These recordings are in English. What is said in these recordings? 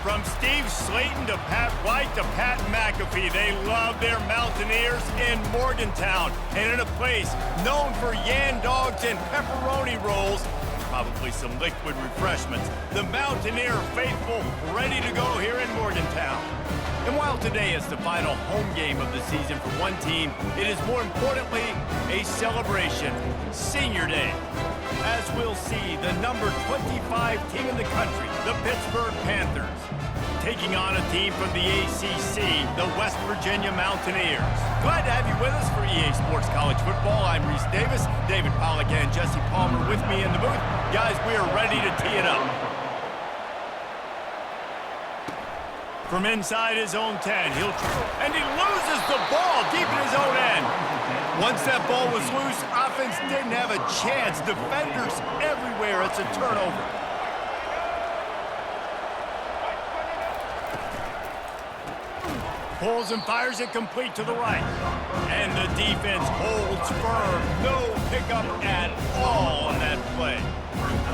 From Steve Slayton to Pat White to Pat McAfee, they love their Mountaineers in Morgantown. And in a place known for Yan Dogs and pepperoni rolls, probably some liquid refreshments, the Mountaineer faithful ready to go here in Morgantown. And while today is the final home game of the season for one team, it is more importantly a celebration, Senior Day. As we'll see, the number 25 team in the country, the Pittsburgh Panthers, taking on a team from the ACC, the West Virginia Mountaineers. Glad to have you with us for EA Sports College Football. I'm Reese Davis, David Pollack and Jesse Palmer with me in the booth. Guys, we are ready to tee it up. From inside his own 10, and he loses the ball deep in his own end. Once that ball was loose, offense didn't have a chance. Defenders everywhere. It's a turnover. Pulls and fires it complete to the right. And the defense holds firm. No pickup at all on that play.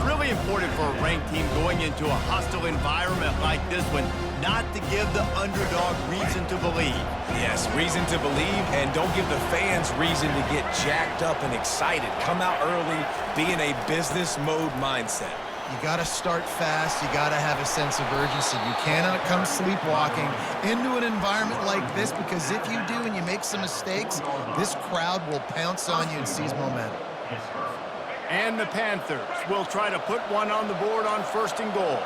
Really important for a ranked team going into a hostile environment like this one, not to give the underdog reason to believe. Yes, reason to believe, and don't give the fans reason to get jacked up and excited. Come out early, be in a business mode mindset. You got to start fast. You got to have a sense of urgency. You cannot come sleepwalking into an environment like this, because if you do and you make some mistakes, this crowd will pounce on you and seize momentum. And the Panthers will try to put one on the board on 1st and goal.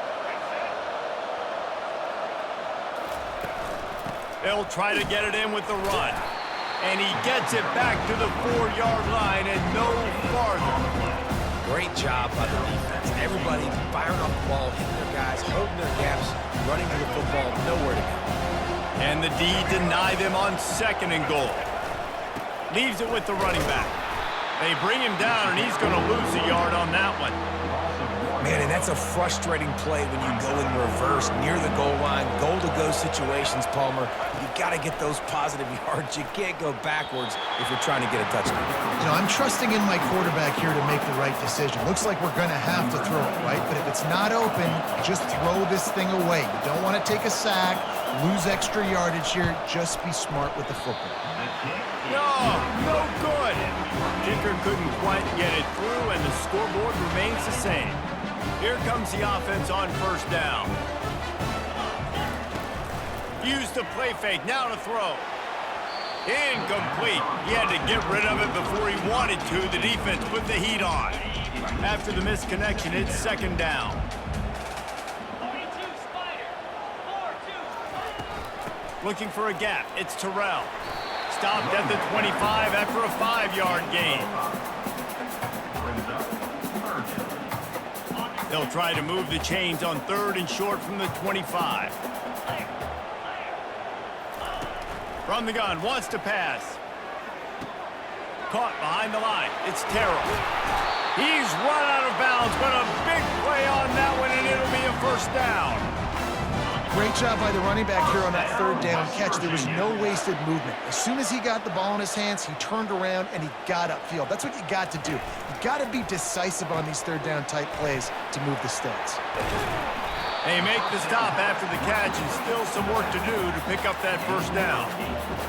They'll try to get it in with the run. And he gets it back to the 4-yard line and no farther. Great job by the defense. Everybody firing off the ball, hitting their guys, holding their gaps, running to the football, nowhere to go. And the D deny them on 2nd and goal. Leaves it with the running back. They bring him down, and he's going to lose a yard on that one. Man, and that's a frustrating play when you go in reverse near the goal line, goal-to-go situations, Palmer. You got to get those positive yards. You can't go backwards if you're trying to get a touchdown. You know, I'm trusting in my quarterback here to make the right decision. Looks like we're going to have to throw it, right? But if it's not open, just throw this thing away. You don't want to take a sack, lose extra yardage here. Just be smart with the football. No good. Kicker couldn't quite get it through, and the scoreboard remains the same. Here comes the offense on 1st down. Use the play fake, now to throw. Incomplete. He had to get rid of it before he wanted to. The defense put the heat on. After the misconnection, it's 2nd down. Looking for a gap, it's Terrell. Stopped at the 25 after a 5-yard gain. They'll try to move the chains on 3rd and short from the 25. From the gun, wants to pass. Caught behind the line. It's Terrell. He's run out of bounds, but a big play on that one, and it'll be a 1st down. Great job by the running back here on that 3rd down catch. There was no wasted movement. As soon as he got the ball in his hands, he turned around and he got upfield. That's what you got to do. You got to be decisive on these 3rd down type plays to move the stats. They make the stop after the catch, and still some work to do to pick up that 1st down.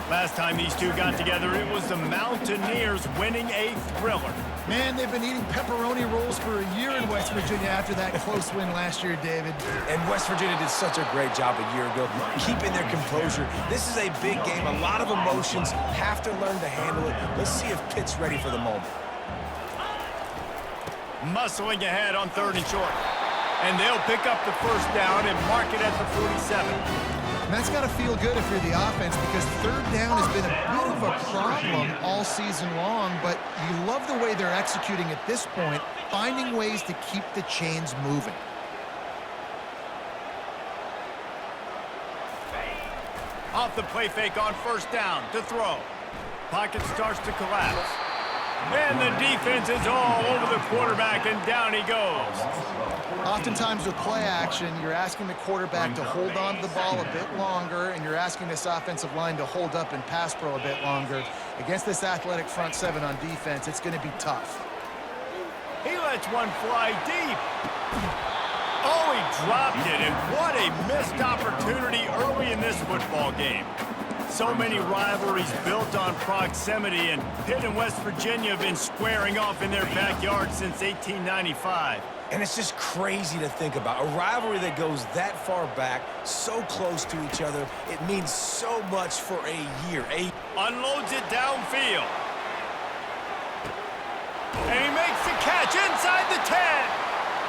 Last time these two got together, it was the Mountaineers winning a thriller. Man, they've been eating pepperoni rolls for a year in West Virginia after that close win last year, David. And West Virginia did such a great job a year ago, keeping their composure. This is a big game, a lot of emotions, have to learn to handle it. Let's see if Pitt's ready for the moment. Muscling ahead on 3rd and short. And they'll pick up the 1st down and mark it at the 47. And that's got to feel good if you're the offense, because 3rd down has been a bit of a problem all season long, but you love the way they're executing at this point, finding ways to keep the chains moving. Off the play fake on 1st down to throw. Pocket starts to collapse. And the defense is all over the quarterback, and down he goes. Oftentimes with play action, you're asking the quarterback to hold on to the ball a bit longer, and you're asking this offensive line to hold up and pass pro a bit longer. Against this athletic front 7 on defense, it's going to be tough. He lets one fly deep. Oh, he dropped it, and what a missed opportunity early in this football game. So many rivalries built on proximity, and Pitt and West Virginia have been squaring off in their backyard since 1895. And it's just crazy to think about. A rivalry that goes that far back, so close to each other. It means so much for a year. Unloads it downfield. And he makes the catch inside the 10.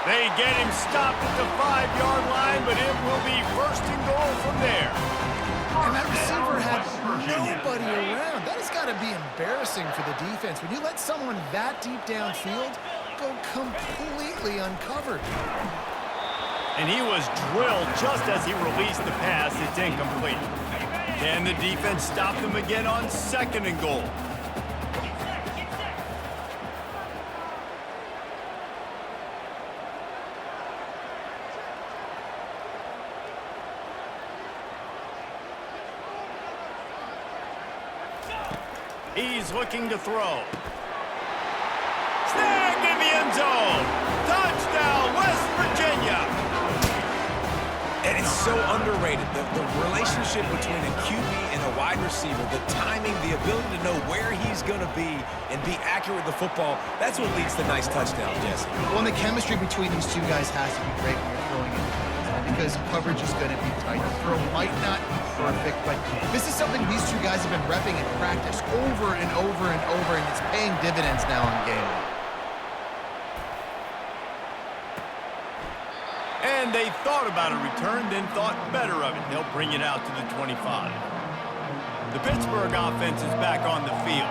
They get him stopped at the 5-yard line, but it will be first and goal from there. And that receiver had nobody around. That has got to be embarrassing for the defense. When you let someone that deep downfield go completely uncovered. And he was drilled just as he released the pass. It's incomplete. And the defense stopped him again on second and goal. He's looking to throw. Snag in the end zone. Touchdown, West Virginia. And it's so underrated. The relationship between a QB and a wide receiver, the timing, the ability to know where he's going to be and be accurate with the football, that's what leads to nice touchdowns, Jesse. Well, the chemistry between these two guys has to be great when you're throwing it, because coverage is going to be tight. The throw might not be perfect, but this is something these two guys have been repping in practice over and over and over, and it's paying dividends now in game. And they thought about a return, then thought better of it. They'll bring it out to the 25. The Pittsburgh offense is back on the field.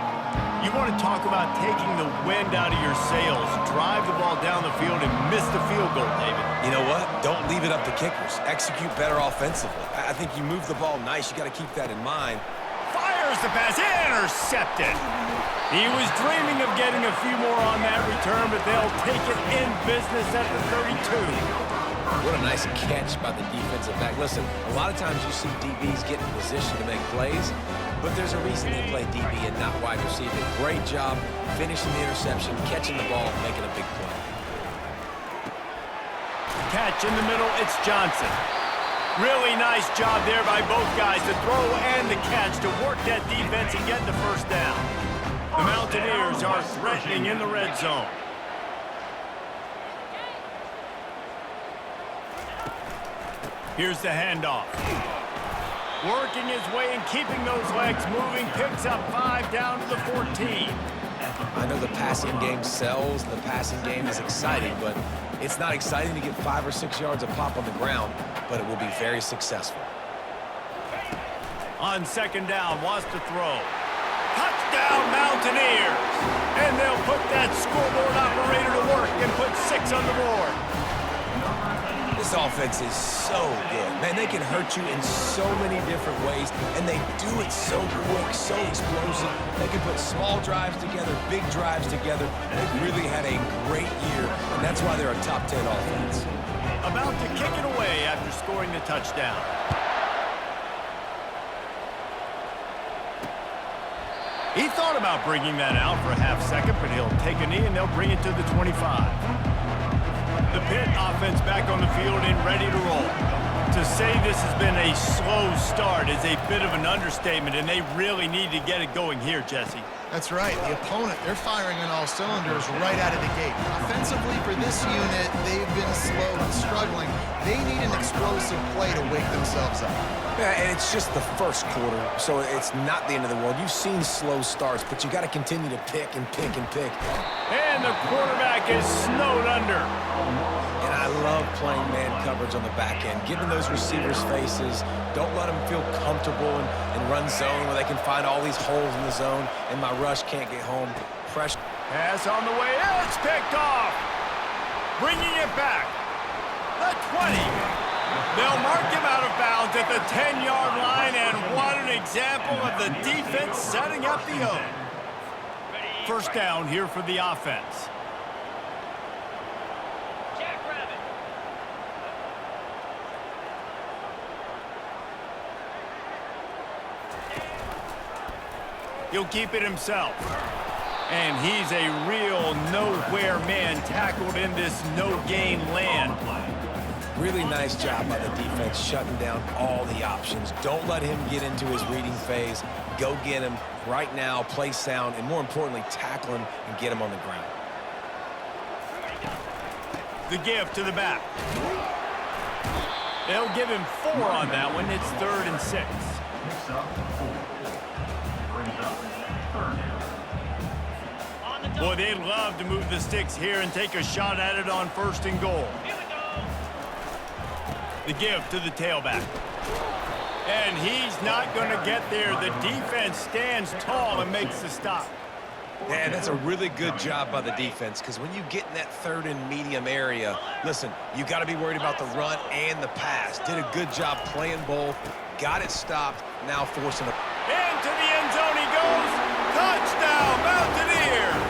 You want to talk about taking the wind out of your sails. Drive the ball down the field and miss the field goal, David. You know what? Don't leave it up to kickers. Execute better offensively. I think you move the ball nice. You got to keep that in mind. Fires the pass, intercepted. He was dreaming of getting a few more on that return, but they'll take it in business at the 32. What a nice catch by the defensive back. Listen, a lot of times you see DBs get in position to make plays, but there's a reason they play DB and not wide receiver. Great job finishing the interception, catching the ball, making a big play. Catch in the middle, it's Johnson. Really nice job there by both guys, the throw and the catch to work that defense and get the first down. The Mountaineers are threatening in the red zone. Here's the handoff. Working his way and keeping those legs moving, picks up 5 down to the 14. I know the passing game sells, the passing game is exciting, but it's not exciting to get 5 or 6 yards of pop on the ground, but it will be very successful. On second down, wants to throw. Touchdown, Mountaineers! And they'll put that scoreboard operator to work and put 6 on the board. This offense is so good. Man, they can hurt you in so many different ways, and they do it so quick, so explosive. They can put small drives together, big drives together. They've really had a great year, and that's why they're a top 10 offense. About to kick it away after scoring the touchdown. He thought about bringing that out for a half second, but he'll take a knee and they'll bring it to the 25. The Pitt offense back on the field and ready to roll. To say this has been a slow start is a bit of an understatement, and they really need to get it going here, Jesse. That's right. The opponent, they're firing on all cylinders right out of the gate. Offensively, for this unit, they've been slow and struggling. They need an explosive play to wake themselves up. Yeah, and it's just the first quarter, so it's not the end of the world. You've seen slow starts, but you got to continue to pick and pick and pick. And the quarterback is snowed under. And I love playing man coverage on the back end, giving those receivers faces. Don't let them feel comfortable and run zone where they can find all these holes in the zone, and my rush can't get home. Pressure. Pass on the way. It's picked off. Bringing it back. The 20. They'll mark him out of bounds at the 10-yard line, and what an example of the defense setting up the O. First down here for the offense. He'll keep it himself. And he's a real nowhere man tackled in this no-gain land. Really nice job by the defense shutting down all the options. Don't let him get into his reading phase. Go get him right now, play sound, and more importantly, tackle him and get him on the ground. The give to the back. They'll give him 4 on that one. It's 3rd and 6. Boy, they'd love to move the sticks here and take a shot at it on 1st and goal. The give to the tailback. And he's not going to get there. The defense stands tall and makes the stop. Yeah, that's a really good job by the defense, because when you get in that 3rd and medium area, listen, you got to be worried about the run and the pass. Did a good job playing both, got it stopped, now forcing it. Into the end zone he goes. Touchdown, Mountaineers!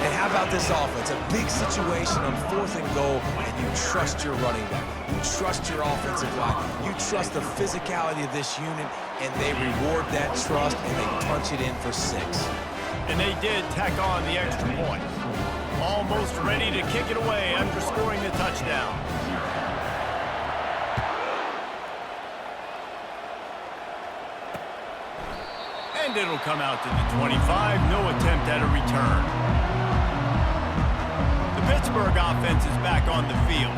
And how about this offense? A big situation on 4th and goal, and you trust your running back. You trust your offensive line. You trust the physicality of this unit, and they reward that trust, and they punch it in for 6. And they did tack on the extra point. Almost ready to kick it away after scoring the touchdown. And it'll come out to the 25. No attempt at a return. The Pittsburgh offense is back on the field.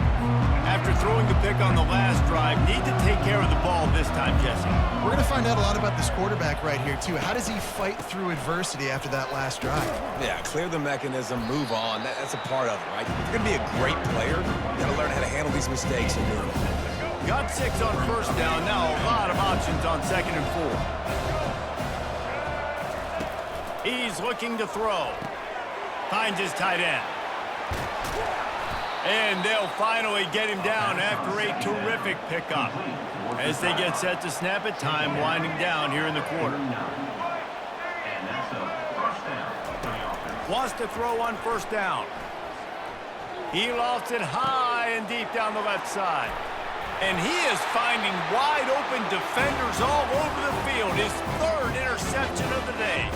After throwing the pick on the last drive, need to take care of the ball this time, Jesse. We're going to find out a lot about this quarterback right here, too. How does he fight through adversity after that last drive? Yeah, clear the mechanism, move on. That's a part of it, right? If you're going to be a great player, you got to learn how to handle these mistakes and move on. Got 6 on 1st down. Now a lot of options on 2nd and 4. He's looking to throw. Finds his tight end. And they'll finally get him down after a terrific pickup. As they get set to snap it, time winding down here in the quarter. Wants to throw on 1st down. He lofts it high and deep down the left side. And he is finding wide open defenders all over the field. His 3rd interception of the day.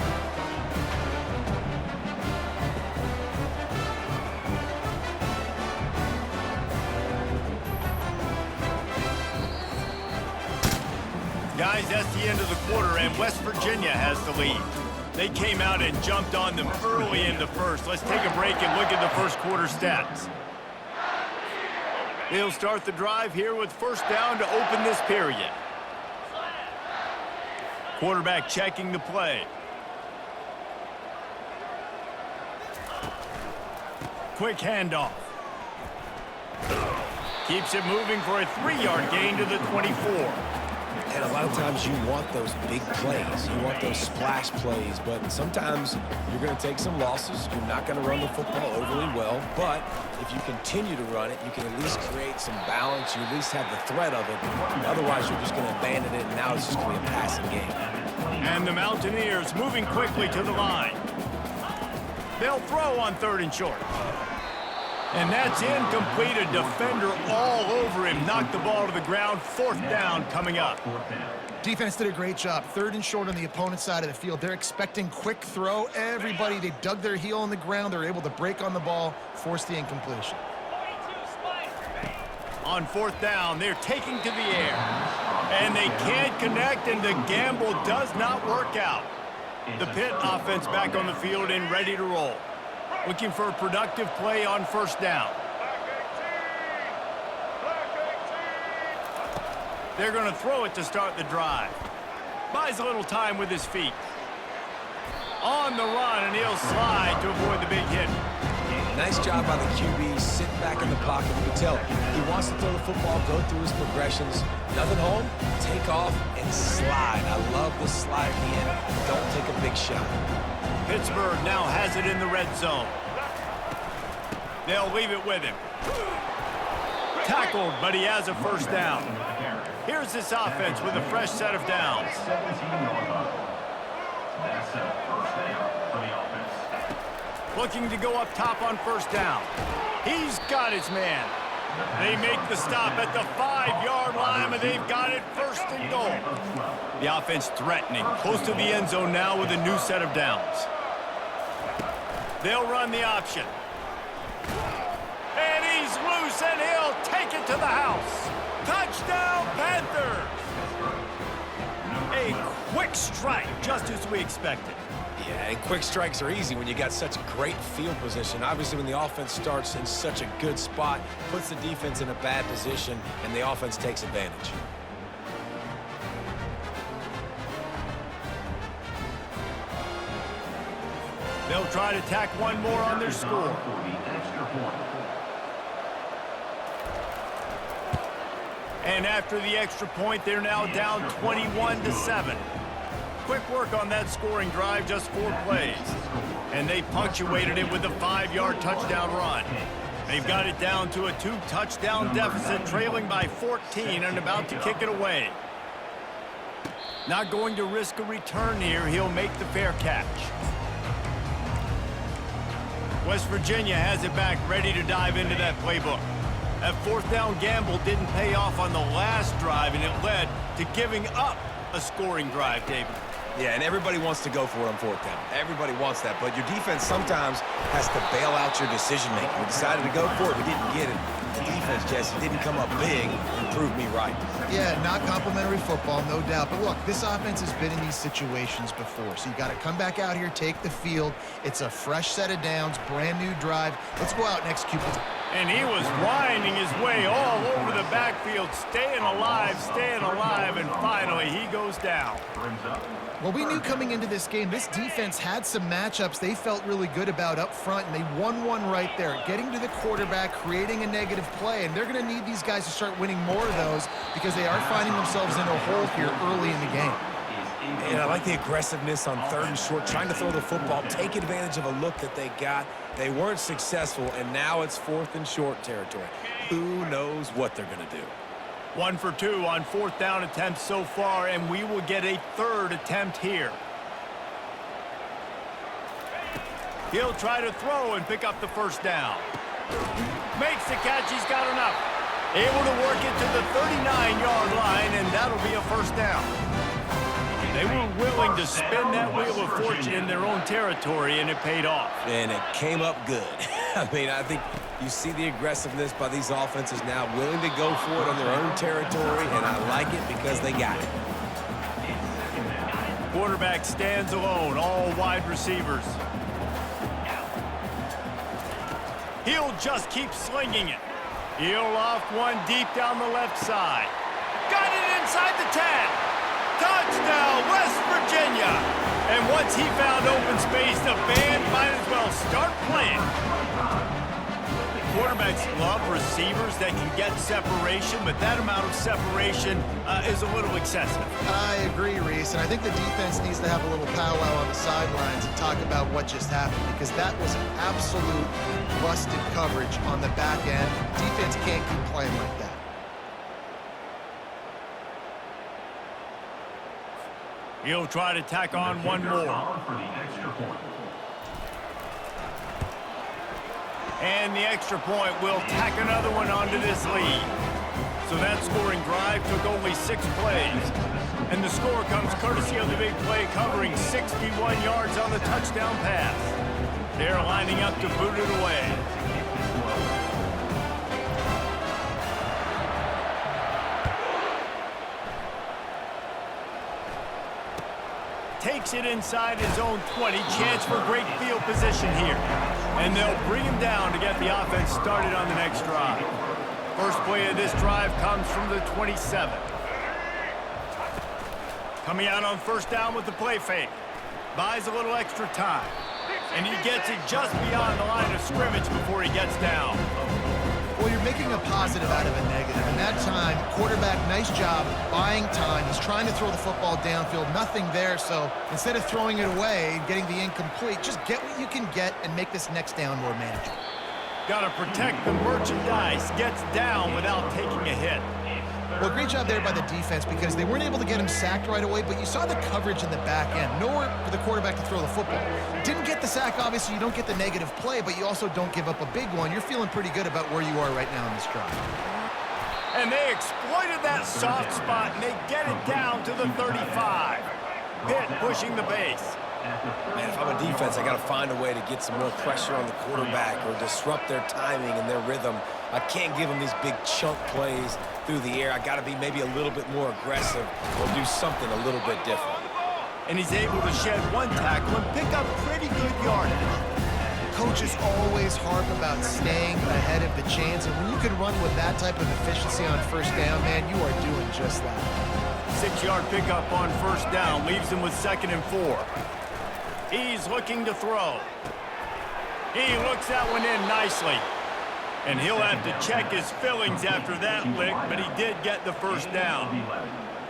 Guys, that's the end of the quarter, and West Virginia has the lead. They came out and jumped on them early in the 1st. Let's take a break and look at the 1st quarter stats. They'll start the drive here with 1st down to open this period. Quarterback checking the play. Quick handoff. Keeps it moving for a 3-yard gain to the 24. And a lot of times you want those big plays. You want those splash plays. But sometimes you're going to take some losses. You're not going to run the football overly well. But if you continue to run it, you can at least create some balance. You at least have the threat of it. Otherwise, you're just going to abandon it, and now it's just going to be a passing game. And the Mountaineers moving quickly to the line. They'll throw on 3rd and short. And that's incomplete. A defender all over him. Knocked the ball to the ground. 4th down coming up. Defense did a great job. 3rd and short on the opponent's side of the field. They're expecting quick throw. Everybody, they dug their heel on the ground. They're able to break on the ball, force the incompletion. On 4th down, they're taking to the air. And they can't connect, and the gamble does not work out. The Pitt offense back on the field and ready to roll. Looking for a productive play on 1st down. They're going to throw it to start the drive. Buys a little time with his feet. On the run, and he'll slide to avoid the big hit. Nice job by the QB, sitting back in the pocket. You can tell he wants to throw the football, go through his progressions. Nothing home, take off, and slide. I love the slide at the end. Don't take a big shot. Pittsburgh now has it in the red zone. They'll leave it with him. Tackled, but he has a 1st down. Here's this offense with a fresh set of downs. Looking to go up top on 1st down. He's got his man. They make the stop at the 5-yard line, and they've got it 1st and goal. The offense threatening, close to the end zone now with a new set of downs. They'll run the option. And he's loose, and he'll to the house. Touchdown, Panthers! A quick strike, just as we expected. Yeah, and quick strikes are easy when you got such a great field position. Obviously, when the offense starts in such a good spot, puts the defense in a bad position, and the offense takes advantage. They'll try to tack one more on their score. And after the extra point, they're now down 21-7. Quick work on that scoring drive, just 4 plays. And they punctuated it with a 5-yard touchdown run. They've got it down to a 2-touchdown deficit, trailing by 14 and about to kick it away. Not going to risk a return here. He'll make the fair catch. West Virginia has it back, ready to dive into that playbook. That 4th down gamble didn't pay off on the last drive, and it led to giving up a scoring drive, David. Yeah, and everybody wants to go for it on 4th down. Everybody wants that, but your defense sometimes has to bail out your decision-making. We decided to go for it. We didn't get it. The defense, Jesse, didn't come up big and prove me right. Yeah, not complimentary football, no doubt. But look, this offense has been in these situations before. So you got to come back out here, take the field. It's a fresh set of downs, brand new drive. Let's go out and execute this. And he was winding his way all over the backfield, staying alive, and finally he goes down. Well, we knew coming into this game, this defense had some matchups they felt really good about up front, and they won one right there, getting to the quarterback, creating a negative play, and they're going to need these guys to start winning more of those because they are finding themselves in a hole here early in the game. And I like the aggressiveness on 3rd and short, trying to throw the football, take advantage of a look that they got. They weren't successful, and now it's 4th and short territory. Who knows what they're going to do? 1 for 2 on 4th down attempts so far, and we will get a 3rd attempt here. He'll try to throw and pick up the 1st down. Makes the catch, he's got enough. Able to work it to the 39-yard line, and that'll be a 1st down. They were willing to spin that wheel of fortune in their own territory, and it paid off. And it came up good. I mean, I think you see the aggressiveness by these offenses now, willing to go for it on their own territory, and I like it because they got it. Quarterback stands alone, all wide receivers. He'll just keep slinging it. He'll loft one deep down the left side. Got it inside the 10. Touchdown, West Virginia! And once he found open space, the band might as well start playing. Quarterbacks love receivers that can get separation, but that amount of separation is a little excessive. I agree, Reese, and I think the defense needs to have a little powwow on the sidelines and talk about what just happened, because that was an absolute busted coverage on the back end. Defense can't keep playing like that. He'll try to tack on one more. And the extra point will tack another one onto this lead. So that scoring drive took only 6 plays. And the score comes courtesy of the big play, covering 61 yards on the touchdown pass. They're lining up to boot it away. Takes it inside his own 20. Chance for great field position here. And they'll bring him down to get the offense started on the next drive. First play of this drive comes from the 27. Coming out on 1st down with the play fake. Buys a little extra time. And he gets it just beyond the line of scrimmage before he gets down. Well, you're making a positive out of a negative. And that time, quarterback, nice job buying time. He's trying to throw the football downfield. Nothing there, so instead of throwing it away and getting the incomplete, just get what you can get and make this next down more manageable. Got to protect the merchandise. Gets down without taking a hit. Well, great job there by the defense because they weren't able to get him sacked right away, but you saw the coverage in the back end. Nowhere for the quarterback to throw the football. Didn't get the sack, obviously. You don't get the negative play, but you also don't give up a big one. You're feeling pretty good about where you are right now in this drive. And they exploited that soft spot, and they get it down to the 35. Pitt pushing the base. Man, if I'm a defense, I got to find a way to get some more pressure on the quarterback or disrupt their timing and their rhythm. I can't give them these big chunk plays through the air. I got to be maybe a little bit more aggressive or do something a little bit different. And he's able to shed one tackle and pick up pretty good yardage. Coaches always harp about staying ahead of the chains, and when you can run with that type of efficiency on first down, man, you are doing just that. 6-yard pickup on first down leaves him with 2nd and 4. He's looking to throw. He looks that one in nicely. And he'll have to check his fillings after that lick, but he did get the first down.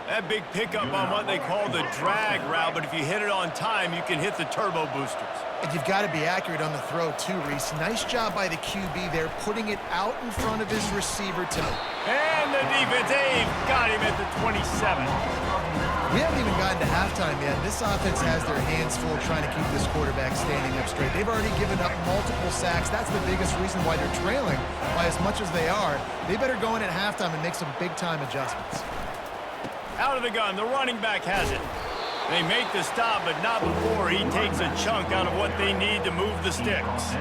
That big pickup on what they call the drag route, but if you hit it on time, you can hit the turbo boosters. And you've got to be accurate on the throw, too, Reese. Nice job by the QB there, putting it out in front of his receiver to... And the defense, got him at the 27. We haven't even gotten to halftime yet. This offense has their hands full trying to keep this quarterback standing up straight. They've already given up multiple sacks. That's the biggest reason why they're trailing by as much as they are. They better go in at halftime and make some big-time adjustments. Out of the gun, the running back has it. They make the stop, but not before he takes a chunk out of what they need to move the sticks.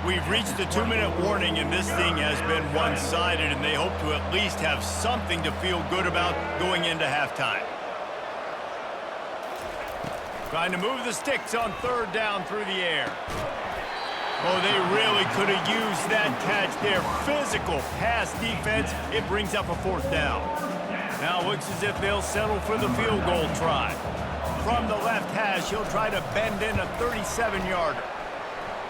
We've reached the 2-minute warning, and this thing has been one-sided, and they hope to at least have something to feel good about going into halftime. Trying to move the sticks on 3rd down through the air. Oh, they really could have used that catch there. Physical pass defense. It brings up a 4th down. Now it looks as if they'll settle for the field goal try. From the left hash, he'll try to bend in a 37-yarder.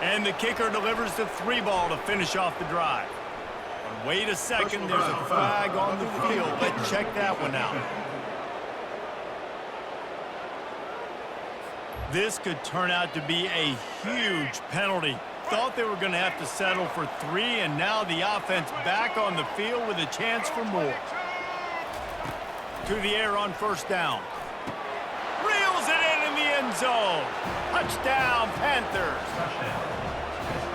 And the kicker delivers the 3-ball to finish off the drive. But wait a second, there's a flag on the field. Let's check that one out. This could turn out to be a huge penalty. Thought they were going to have to settle for 3, and now the offense back on the field with a chance for more. To the air on 1st down. Reels it in the end zone. Touchdown, Panthers.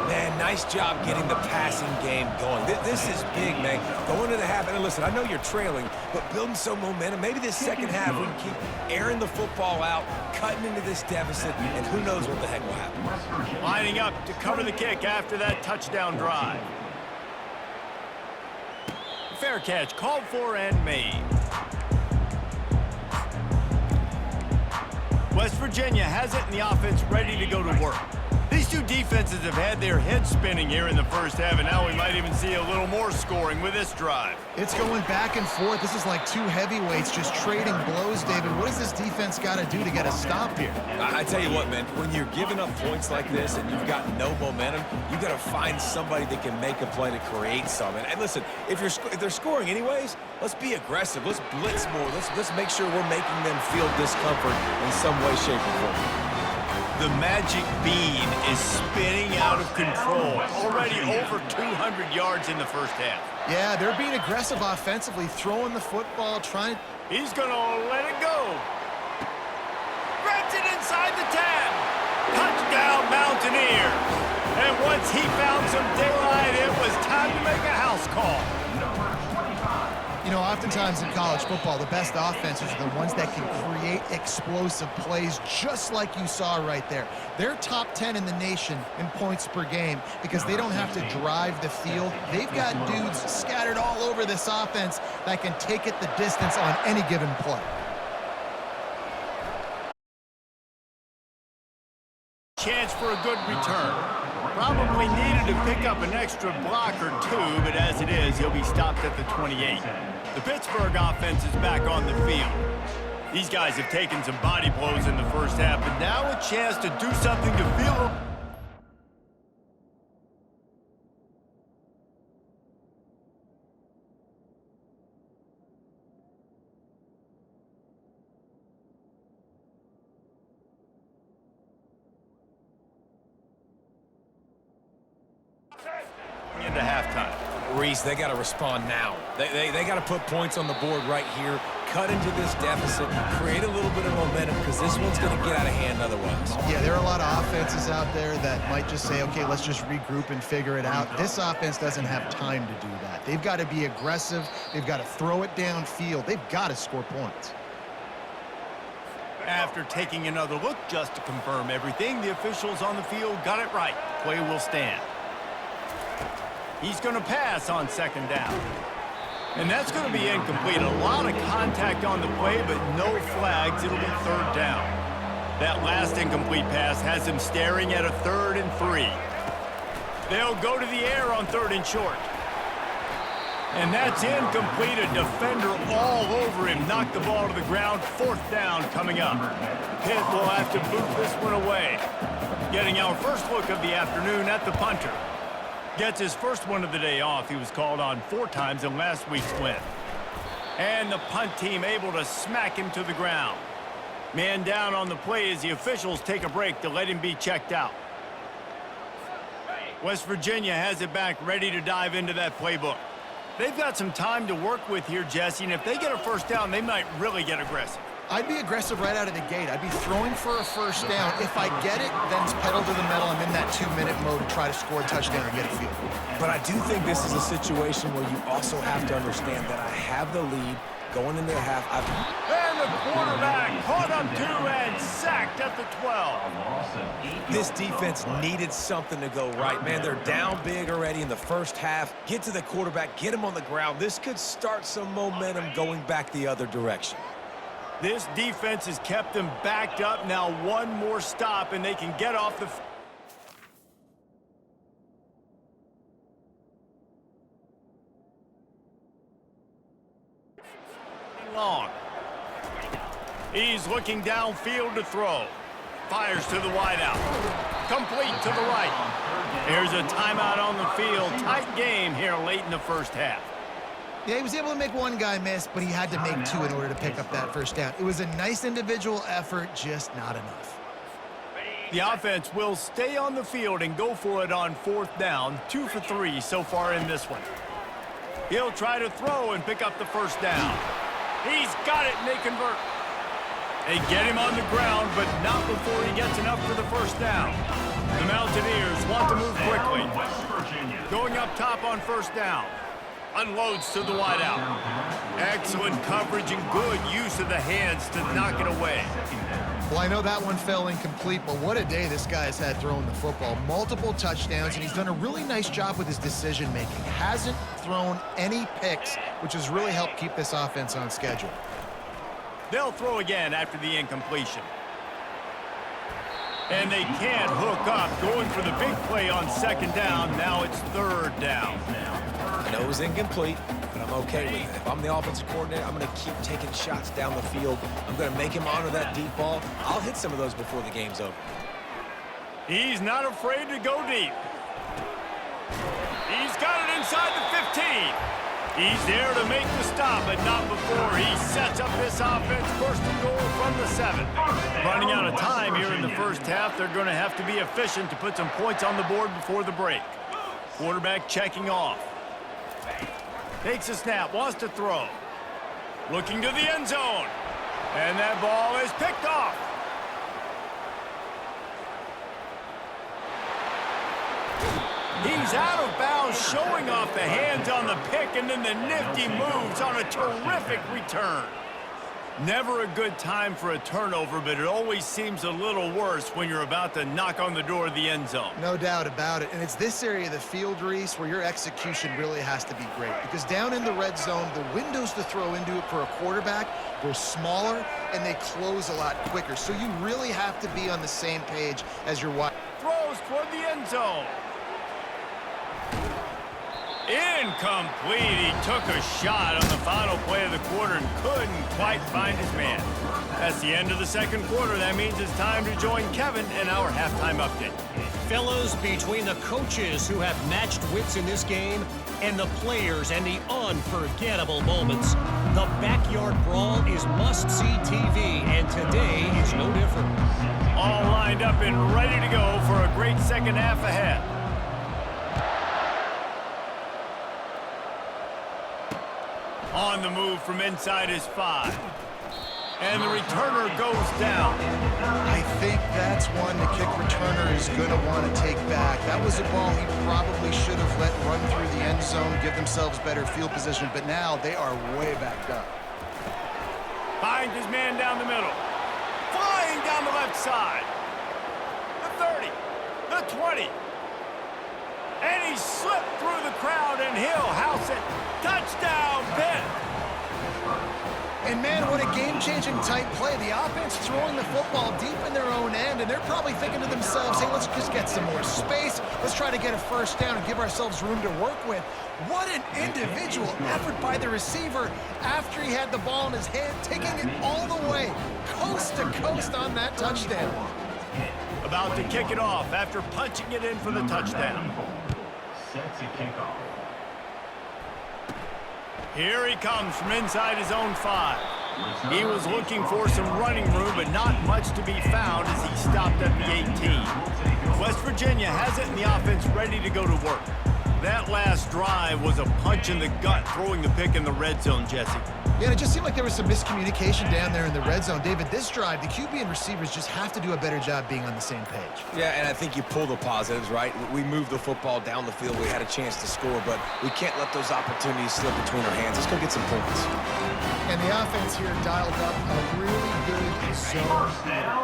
Man, nice job getting the passing game going. This is big, man. Going to the half, and listen, I know you're trailing, but building some momentum. Maybe this second half we can keep airing the football out, cutting into this deficit, and who knows what the heck will happen. Lining up to cover the kick after that touchdown drive. Fair catch, called for and made. West Virginia has it, and the offense ready to go to work. These two defenses have had their heads spinning here in the first half, and now we might even see a little more scoring with this drive. It's going back and forth. This is like two heavyweights just trading blows, David. What does this defense got to do to get a stop here? I tell you what, man, when you're giving up points like this and you've got no momentum, you've got to find somebody that can make a play to create something. And listen, if they're scoring anyways, let's be aggressive. Let's blitz more. Let's make sure we're making them feel discomfort in some way, shape, or form. The magic bean is spinning out of control. Already over 200 yards in the first half. Yeah, they're being aggressive offensively, throwing the football, trying... He's going to let it go. Grabs it inside the 10. Touchdown, Mountaineers. And once he found some daylight, it was time to make a house call. You know, oftentimes in college football, the best offenses are the ones that can create explosive plays, just like you saw right there. They're top 10 in the nation in points per game because they don't have to drive the field. They've got dudes scattered all over this offense that can take it the distance on any given play. Chance for a good return. Probably needed to pick up an extra block or 2, but as it is, he'll be stopped at the 28. The Pittsburgh offense is back on the field. These guys have taken some body blows in the first half, but now a chance to do something to feel... into halftime. Reese, they got to respond now. They got to put points on the board right here, cut into this deficit, create a little bit of momentum because this one's going to get out of hand otherwise. Yeah, there are a lot of offenses out there that might just say, okay, let's just regroup and figure it out. This offense doesn't have time to do that. They've got to be aggressive. They've got to throw it downfield. They've got to score points. After taking another look just to confirm everything, the officials on the field got it right. Play will stand. He's going to pass on second down. And that's going to be incomplete. A lot of contact on the play, but no flags. It'll be third down. That last incomplete pass has him staring at a 3rd and 3. They'll go to the air on 3rd and short. And that's incomplete. A defender all over him. Knocked the ball to the ground. 4th down coming up. Pitt will have to boot this one away. Getting our first look of the afternoon at the punter. Gets his first one of the day off. He was called on 4 times in last week's win. And the punt team able to smack him to the ground. Man down on the play as the officials take a break to let him be checked out. West Virginia has it back, ready to dive into that playbook. They've got some time to work with here, Jesse, and if they get a first down, they might really get aggressive. I'd be aggressive right out of the gate. I'd be throwing for a first down. If I get it, then it's pedal to the metal. I'm in that 2-minute mode to try to score a touchdown or get a field goal. But I do think this is a situation where you also have to understand that I have the lead going into the half. And the quarterback caught up 2 and sacked at the 12. This defense needed something to go right, man. They're down big already in the first half. Get to the quarterback, get him on the ground. This could start some momentum going back the other direction. This defense has kept them backed up. Now one more stop, and they can get off the... long. He's looking downfield to throw. Fires to the wideout. Complete to the right. Here's a timeout on the field. Tight game here late in the first half. Yeah, he was able to make one guy miss, but he had to make 2 in order to pick up that first down. It was a nice individual effort, just not enough. The offense will stay on the field and go for it on 4th down. 2 for 3 so far in this one. He'll try to throw and pick up the first down. He's got it, and they convert. They get him on the ground, but not before he gets enough for the first down. The Mountaineers want to move quickly. Going up top on first down. Unloads to the wideout. Excellent coverage and good use of the hands to knock it away. Well, I know that one fell incomplete, but what a day this guy has had throwing the football. Multiple touchdowns, and he's done a really nice job with his decision-making. Hasn't thrown any picks, which has really helped keep this offense on schedule. They'll throw again after the incompletion. And they can't hook up. Going for the big play on second down. Now it's 3rd down. I know it was incomplete, but I'm okay with it. If I'm the offensive coordinator, I'm going to keep taking shots down the field. I'm going to make him honor that deep ball. I'll hit some of those before the game's over. He's not afraid to go deep. He's got it inside the 15. He's there to make the stop, but not before he sets up this offense. First and goal from the 7. Running out of time here in the first half. They're going to have to be efficient to put some points on the board before the break. Quarterback checking off. Takes a snap, wants to throw. Looking to the end zone. And that ball is picked off. He's out of bounds, showing off the hands on the pick, and then the nifty moves on a terrific return. Never a good time for a turnover, but it always seems a little worse when you're about to knock on the door of the end zone. No doubt about it. And it's this area of the field, Reese, where your execution really has to be great. Because down in the red zone, the windows to throw into it for a quarterback, they're smaller, and they close a lot quicker. So you really have to be on the same page as your wide. Throws toward the end zone. Incomplete. He took a shot on the final play of the quarter and couldn't quite find his man. That's the end of the second quarter. That means it's time to join Kevin in our halftime update. Fellas, between the coaches who have matched wits in this game and the players and the unforgettable moments, the backyard brawl is must-see TV, and today is no different. All lined up and ready to go for a great second half ahead. On the move from inside his 5. And the returner goes down. I think that's one the kick returner is going to want to take back. That was a ball he probably should have let run through the end zone, give themselves better field position, but now they are way backed up. Finds his man down the middle. flying down the left side. The 30, the 20. And he slipped through the crowd, and he'll house it. Touchdown, Pitt. And man, what a game-changing type play. The offense throwing the football deep in their own end, and they're probably thinking to themselves, hey, let's just get some more space. Let's try to get a first down and give ourselves room to work with. What an individual effort by the receiver after he had the ball in his hand, taking it all the way, coast to coast on that touchdown. About to kick it off after punching it in for the touchdown. Sets a kickoff. Here he comes from inside his own 5. He was looking for some running room, but not much to be found as he stopped at the 18. West Virginia has it in the offense ready to go to work. That last drive was a punch in the gut, throwing the pick in the red zone, Jesse. Yeah, it just seemed like there was some miscommunication down there in the red zone. David, this drive, the QB and receivers just have to do a better job being on the same page. Yeah, and I think you pull the positives, right? We moved the football down the field. We had a chance to score, but we can't let those opportunities slip between our hands. Let's go get some points. And the offense here dialed up a really good zone.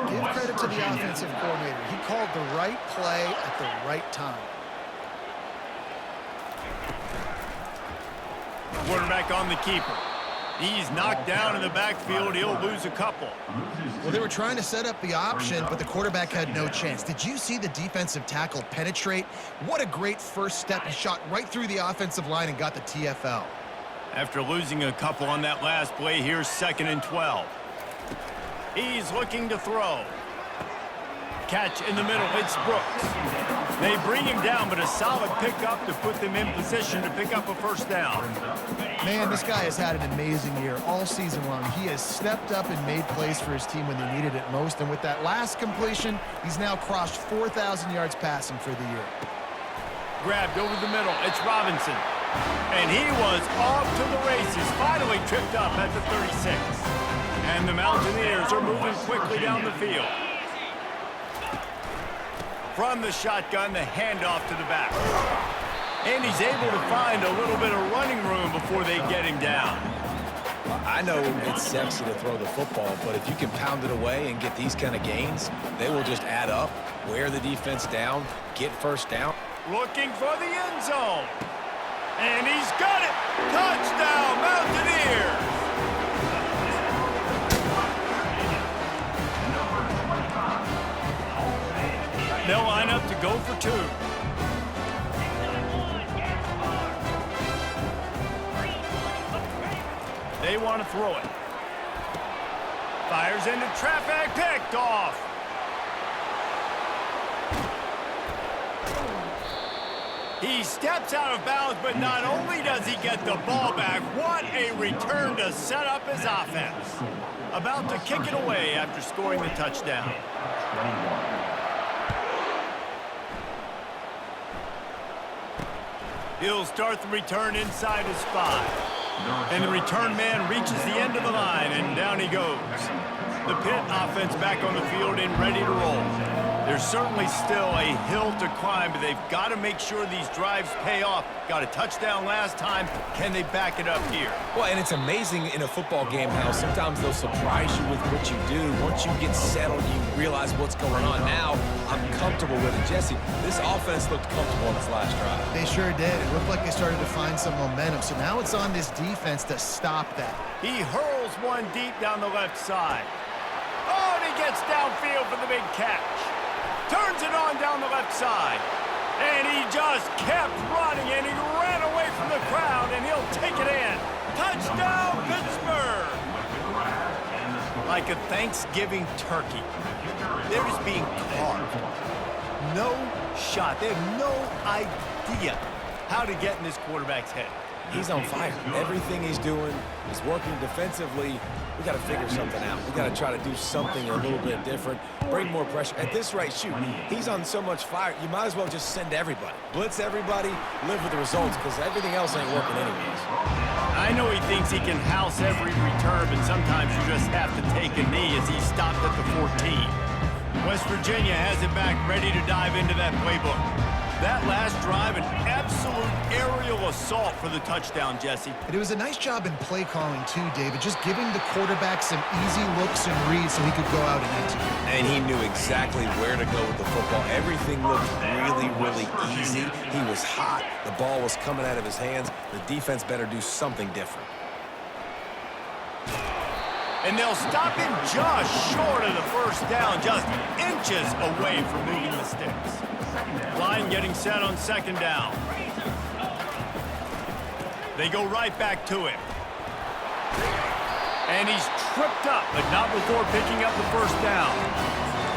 Give credit to the offensive coordinator. He called the right play at the right time. Quarterback on the keeper. He's knocked down in the backfield. He'll lose a couple. Well, they were trying to set up the option, but the quarterback had no chance. Did you see the defensive tackle penetrate? What a great first step. He shot right through the offensive line and got the TFL. After losing a couple on that last play, here's 2nd and 12. He's looking to throw. Catch in the middle. It's Brooks. They bring him down, but a solid pickup to put them in position to pick up a first down. Man, this guy has had an amazing year all season long. He has stepped up and made plays for his team when they needed it most. And with that last completion, he's now crossed 4,000 yards passing for the year. Grabbed over the middle. It's Robinson. And he was off to the races. Finally tripped up at the 36. And the Mountaineers are moving quickly down the field. From the shotgun, the handoff to the back. And he's able to find a little bit of running room before they get him down. I know it's sexy to throw the football, but if you can pound it away and get these kind of gains, they will just add up, wear the defense down, get first down. Looking for the end zone. And he's got it! Touchdown, Mountaineers! They'll line up to go for 2. They want to throw it. Fires into traffic, picked off. He steps out of bounds, but not only does he get the ball back, what a return to set up his offense. About to kick it away after scoring the touchdown. He'll start the return inside his 5. And the return man reaches the end of the line, and down he goes. The Pitt offense back on the field and ready to roll. There's certainly still a hill to climb, but they've got to make sure these drives pay off. Got a touchdown last time. Can they back it up here? Well, and it's amazing in a football game how sometimes they'll surprise you with what you do. Once you get settled, you realize what's going on. Now, I'm comfortable with it. Jesse, this offense looked comfortable on this last drive. They sure did. It looked like they started to find some momentum. So now it's on this defense to stop that. He hurls one deep down the left side. Oh, and he gets downfield for the big catch. Turns it on down the left side. And he just kept running, and he ran away from the crowd, and he'll take it in. Touchdown, Pittsburgh! Like a Thanksgiving turkey. They're just being carved. No shot. They have no idea how to get in this quarterback's head. He's on fire. Everything he's doing is working defensively. We got to figure something out. We got to try to do something a little bit different. Bring more pressure. At this rate, shoot, he's on so much fire, you might as well just send everybody. Blitz everybody, live with the results, because everything else ain't working anyways. I know he thinks he can house every return, but sometimes you just have to take a knee as he stopped at the 14. West Virginia has it back, ready to dive into that playbook. That last drive, an absolute aerial assault for the touchdown, Jesse. And it was a nice job in play calling too, David, just giving the quarterback some easy looks and reads so he could go out and execute. And he knew exactly where to go with the football. Everything looked really, really easy. He was hot. The ball was coming out of his hands. The defense better do something different. And they'll stop him just short of the first down, just inches away from moving the sticks. Line getting set on second down. They go right back to him. And he's tripped up, but not before picking up the first down.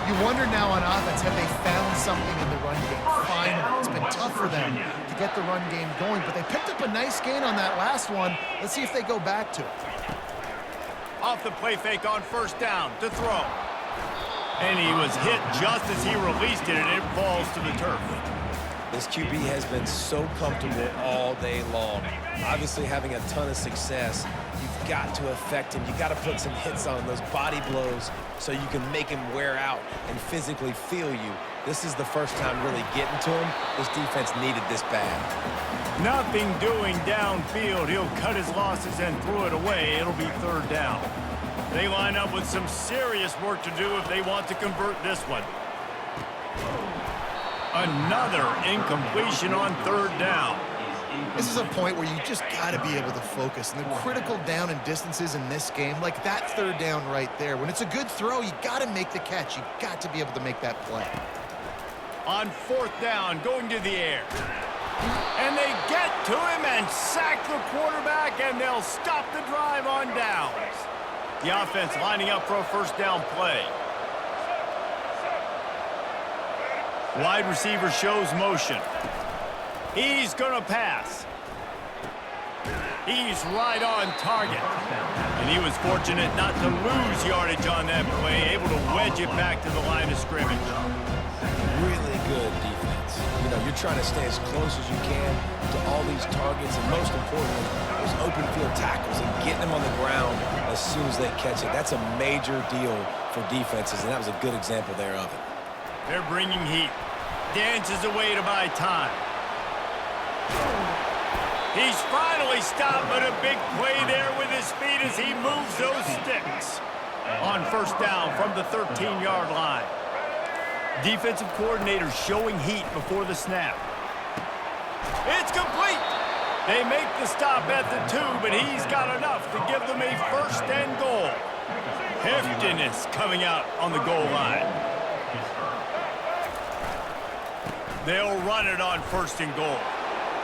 You wonder now on offense, have they found something in the run game? Finally, it's been tough for them to get the run game going, but they picked up a nice gain on that last one. Let's see if they go back to it. Off the play fake on first down to throw. And he was hit just as he released it, and it falls to the turf. This QB has been so comfortable all day long. Obviously having a ton of success. You've got to affect him. You've got to put some hits on him, those body blows, so you can make him wear out and physically feel you. This is the first time really getting to him. This defense needed this bad. Nothing doing downfield. He'll cut his losses and throw it away. It'll be third down. They line up with some serious work to do if they want to convert this one. Another incompletion on third down. This is a point where you just got to be able to focus. And the critical down and distances in this game, like that third down right there, when it's a good throw, you got to make the catch. You got to be able to make that play. On fourth down, going to the air. And they get to him and sack the quarterback, and they'll stop the drive on downs. The offense lining up for a first down play. Wide receiver shows motion. He's going to pass. He's right on target. And he was fortunate not to lose yardage on that play, able to wedge it back to the line of scrimmage. Really good defense. You know, you're trying to stay as close as you can to all these targets, and most importantly, those open field tackles and getting them on the ground as soon as they catch it. That's a major deal for defenses, and that was a good example there of it. They're bringing heat. Dances away to buy time. He's finally stopped, but a big play there with his feet as he moves those sticks. On first down from the 13-yard line. Defensive coordinator showing heat before the snap. It's complete. They make the stop at the 2, but he's got enough to give them a first and goal. Heftiness coming out on the goal line. They'll run it on first and goal.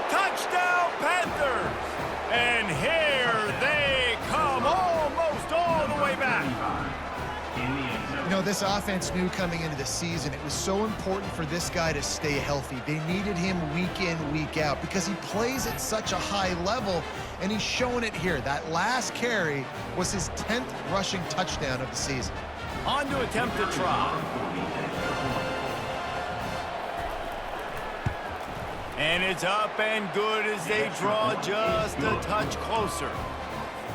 Touchdown, Panthers! And here they come, almost all the way back. You know, this offense knew coming into the season it was so important for this guy to stay healthy. They needed him week in, week out because he plays at such a high level, and he's showing it here. That last carry was his 10th rushing touchdown of the season. On to attempt the try. And it's up and good as they draw just a touch closer.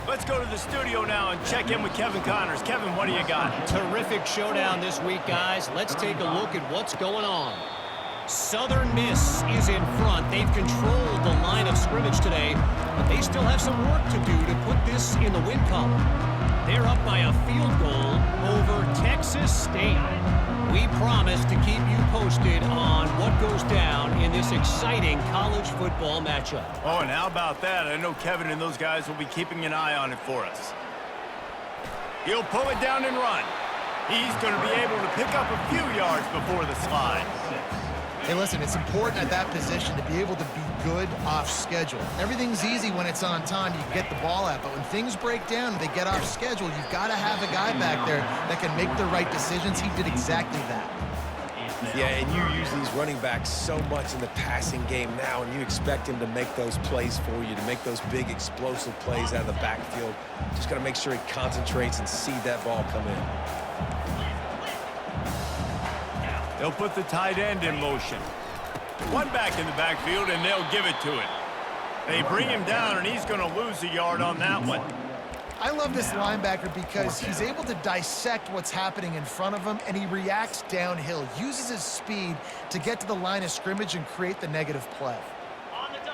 Let's go to the studio now and check in with Kevin Connors. Kevin, what do you got? Terrific showdown this week, guys. Let's take a look at what's going on. Southern Miss is in front. They've controlled the line of scrimmage today, but they still have some work to do to put this in the win column. They're up by a field goal over Texas State. We promise to keep you posted on what goes down in this exciting college football matchup. Oh, and how about that? I know Kevin and those guys will be keeping an eye on it for us. He'll pull it down and run. He's going to be able to pick up a few yards before the slide. Hey, listen, it's important at that position to be able to be good off schedule. Everything's easy when it's on time. You can get the ball out, but when things break down and they get off schedule, you've got to have a guy back there that can make the right decisions. He did exactly that. Yeah, and you use these running backs so much in the passing game now, and you expect him to make those plays for you, to make those big explosive plays out of the backfield. Just got to make sure he concentrates and see that ball come in. They'll put the tight end in motion. One back in the backfield, and they'll give it to him. They bring him down, and he's going to lose a yard on that one. I love this linebacker because he's able to dissect what's happening in front of him, and he reacts downhill, uses his speed to get to the line of scrimmage and create the negative play.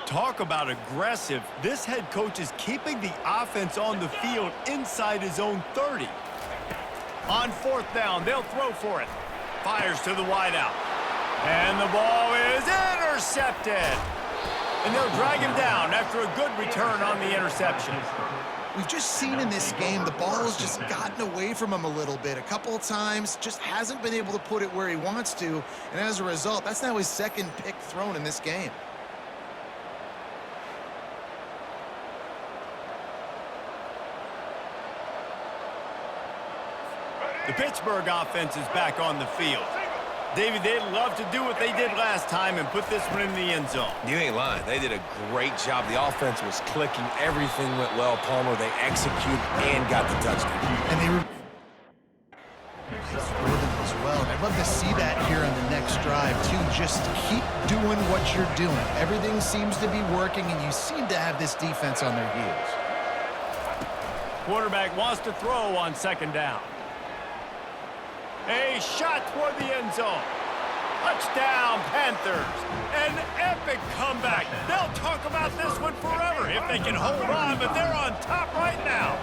Talk about aggressive. This head coach is keeping the offense on the field inside his own 30. On fourth down, they'll throw for it. Fires to the wideout. And the ball is intercepted. And they'll drag him down after a good return on the interception. We've just seen in this game the ball has just gotten away from him a little bit. A couple of times, just hasn't been able to put it where he wants to. And as a result, that's now his second pick thrown in this game. The Pittsburgh offense is back on the field. David, they'd love to do what they did last time and put this one in the end zone. You ain't lying. They did a great job. The offense was clicking. Everything went well, Palmer. They executed and got the touchdown. And they were rhythm as well. And I'd love to see that here on the next drive, too. Just keep doing what you're doing. Everything seems to be working, and you seem to have this defense on their heels. Quarterback wants to throw on second down. A shot toward the end zone. Touchdown, Panthers. An epic comeback. They'll talk about this one forever if they can hold on, but they're on top right now.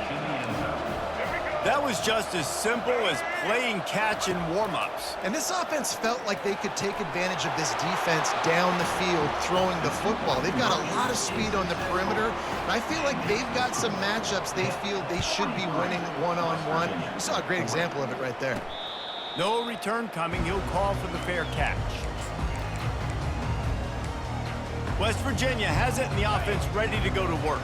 That was just as simple as playing catch in warm-ups. And this offense felt like they could take advantage of this defense down the field throwing the football. They've got a lot of speed on the perimeter, and I feel like they've got some matchups they feel they should be winning one-on-one. You saw a great example of it right there. No return coming. He'll call for the fair catch. West Virginia has it, and the offense ready to go to work.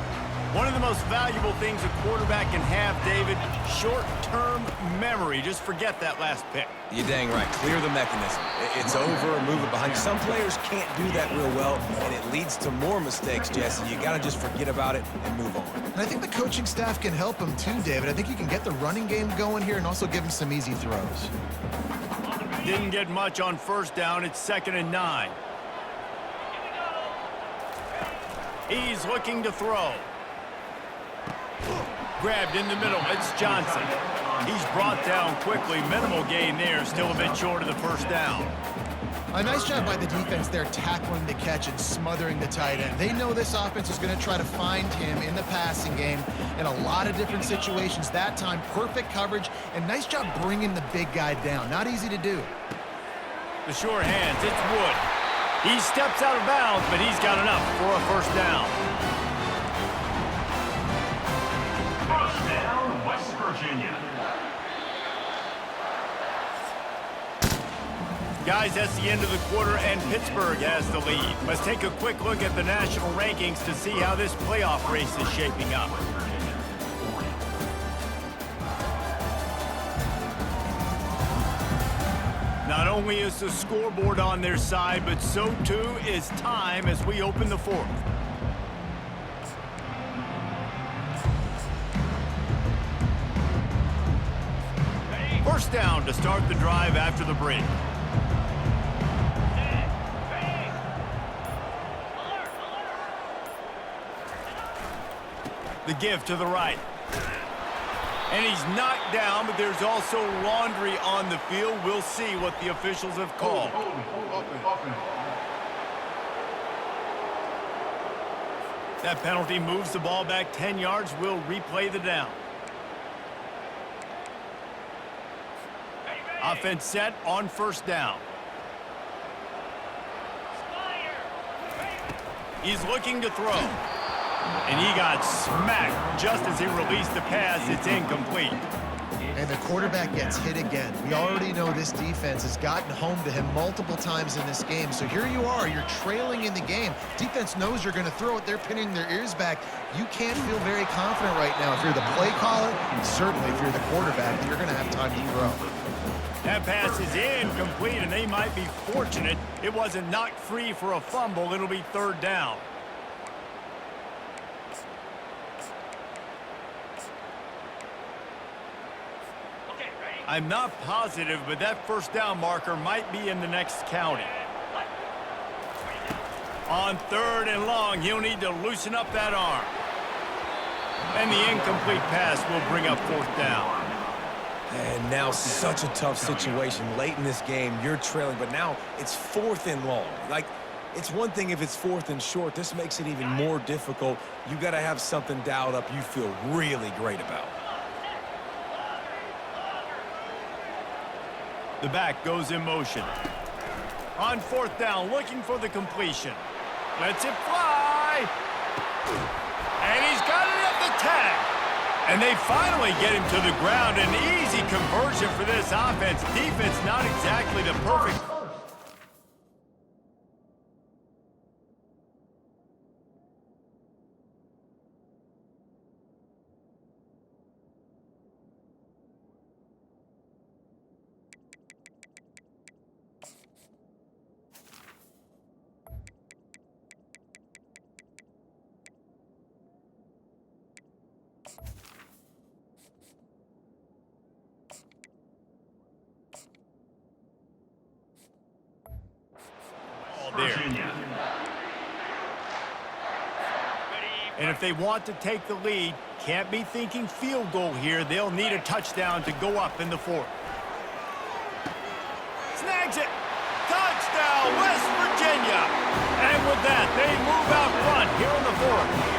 One of the most valuable things a quarterback can have, David, short-term memory. Just forget that last pick. You're dang right. Clear the mechanism. It's over, move it behind. Some players can't do that real well, and it leads to more mistakes, Jesse. You got to just forget about it and move on. And I think the coaching staff can help him too, David. I think you can get the running game going here and also give him some easy throws. Didn't get much on first down. It's 2nd and 9. He's looking to throw. Grabbed in the middle. It's Johnson. He's brought down quickly. Minimal gain there. Still a bit short of the first down. A nice job by the defense there tackling the catch and smothering the tight end. They know this offense is going to try to find him in the passing game in a lot of different situations. That time, perfect coverage, and nice job bringing the big guy down. Not easy to do. The sure hands. It's Wood. He steps out of bounds, but he's got enough for a first down. First down, West Virginia. Guys, that's the end of the quarter, and Pittsburgh has the lead. Let's take a quick look at the national rankings to see how this playoff race is shaping up. Not only is the scoreboard on their side, but so too is time as we open the fourth. First down to start the drive after the break. The give to the right. And he's knocked down, but there's also laundry on the field. We'll see what the officials have called. That penalty moves the ball back 10 yards. We'll replay the down. Offense set on first down. He's looking to throw. And he got smacked just as he released the pass. It's incomplete. And the quarterback gets hit again. We already know this defense has gotten home to him multiple times in this game. So here you are, you're trailing in the game. Defense knows you're going to throw it. They're pinning their ears back. You can't feel very confident right now. If you're the play caller, and certainly if you're the quarterback, you're going to have time to throw. That pass is incomplete, and they might be fortunate it wasn't knocked free for a fumble. It'll be third down. I'm not positive, but that first down marker might be in the next county. On 3rd and long, he'll need to loosen up that arm. And the incomplete pass will bring up 4th down. And now such a tough situation. Late in this game, you're trailing, but now it's 4th and long. Like, it's one thing if it's 4th and short. This makes it even more difficult. You got to have something dialed up you feel really great about. The back goes in motion. On 4th down, looking for the completion. Lets it fly. And he's got it at the tag. And they finally get him to the ground. An easy conversion for this offense. Defense not exactly the perfect. There. And if they want to take the lead, can't be thinking field goal here. They'll need a touchdown to go up in the 4th. Snags it. Touchdown, West Virginia. And with that, they move out front here in the 4th.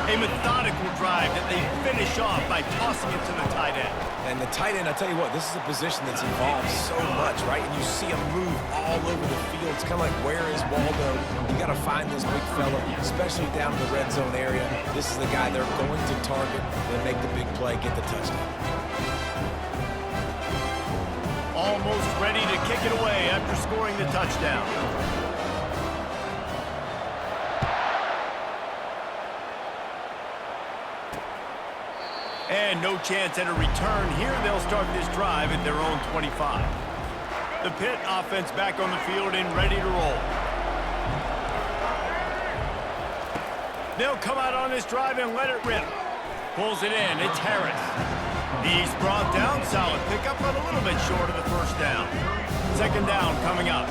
A methodical drive that they finish off by tossing it to the tight end. And the tight end, I tell you what, this is a position that's evolved so much, right? And you see him move all over the field. It's kind of like, where is Waldo? You got to find this big fella, especially down in the red zone area. This is the guy they're going to target and make the big play, get the touchdown. Almost ready to kick it away after scoring the touchdown. And no chance at a return here. They'll start this drive at their own 25. The Pitt offense back on the field and ready to roll. They'll come out on this drive and let it rip. Pulls it in. It's Harris. He's brought down. Solid pickup, but a little bit short of the 1st down. 2nd down coming up.